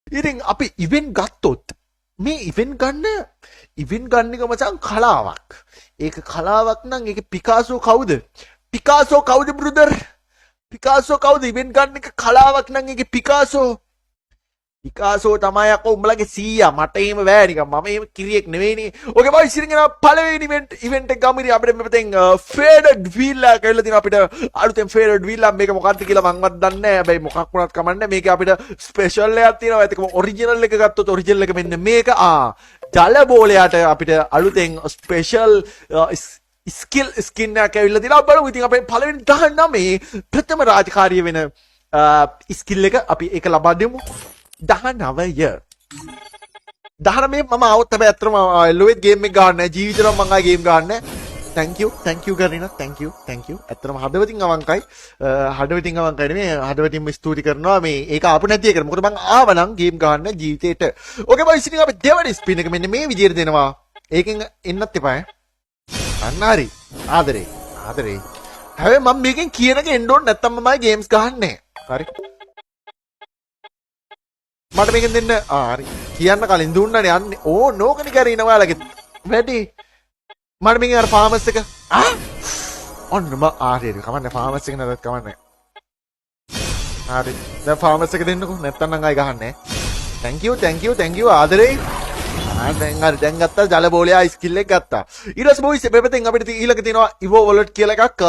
ඉතින් අපි ඉවෙන්ට් ගත්තොත් මේ ඉවෙන්ට් ගන්න එක මචං කලාවක්. ඒක කලාවක් නම් ඒක පිකාසෝ කවුද? පිකාසෝ කවුද බ්‍රදර්? පිකාසෝ කවුද? ඉවෙන්ට් ගන්න එක කලාවක් නම් ඒක පිකාසෝ. පිකාසෝ තමයි අකෝ උඹලගේ සීයා. මට එහෙම බෑ නිකන්. මම එහෙම කිරියෙක් නෙවෙයිනේ. ඕකේ බොයිස් ඉතින් එනවා පළවෙනි ඉවෙන්ට් එක ගමු ඉතින් අපිට මෙතෙන් ෆේඩඩ් වීල් එක කියලා තියෙනවා අපිට අලුතෙන් ෆේඩඩ් වීල් එක මේක මොකක්ද කියලා මංවත් දන්නේ නැහැ. හැබැයි මොකක් වුණත් කමන්නේ මේක අපිට ස්පෙෂල් එකක් තියෙනවා. ඒකම ඔරිජිනල් එක ගත්තොත් ඔරිජිනල් එක මෙන්න මේක. ජල බෝලයට අපිට අලුතෙන් ස්පෙෂල් ස්කින් එකක් ඇවිල්ලා තියෙනවා. බලමු ඉතින් අපේ පළවෙනි 19 ප්‍රථම රාජකාරිය වෙන ස්කිල් එක අපි ඒක ලබා දෙමු. 19 මම આવත් හැබැයි අත්‍තරම ලොවෙත් ගේම් එක ගන්න නැහැ ජීවිතේම මම ආයි ගේම් ගන්න නැහැ thank you කරේන thank you අත්‍තරම හදවතින් අවංකයි නෙමෙයි හදවතින්ම ස්තුති කරනවා මේ ඒක ආපු නැති එකට මොකද මම ආවනම් ගේම් ගන්න ජීවිතේට ඕකේ බොයිස් ඉතින් අපි දෙවනි ස්පින් එක මෙන්න මේ විදිහට දෙනවා ඒකෙන් එන්නත් එපා අන්න හරි ආදරේ හැබැයි මම මේකෙන් කියන එක එන්න ඕනේ නැත්තම් මමයි ගේම්ස් ගහන්නේ හරි මට මේකෙන් දෙන්න හරි කියන්න කලින් දුන්නනේ යන්නේ ඕ නෝකනේ කරේ ඉන ඔයාලගේ වැඩි මට මේකේ අර ෆාමස් එක ඔන්න මම හරි කමන්නේ ෆාමස් එක නේද කමන්නේ හරි දැන් ෆාමස් එක දෙන්නකෝ නැත්තම් නම් ආයි ගහන්නේ thank you ආදරේ දැන් ගත්තා ජල බෝලයා ස්කිල් එක ගත්තා ඊට පස්සේ බොයිස් මෙතෙන් අපිට ඊළඟ තියෙනවා ඉවෝ වොලට් කියලා එකක්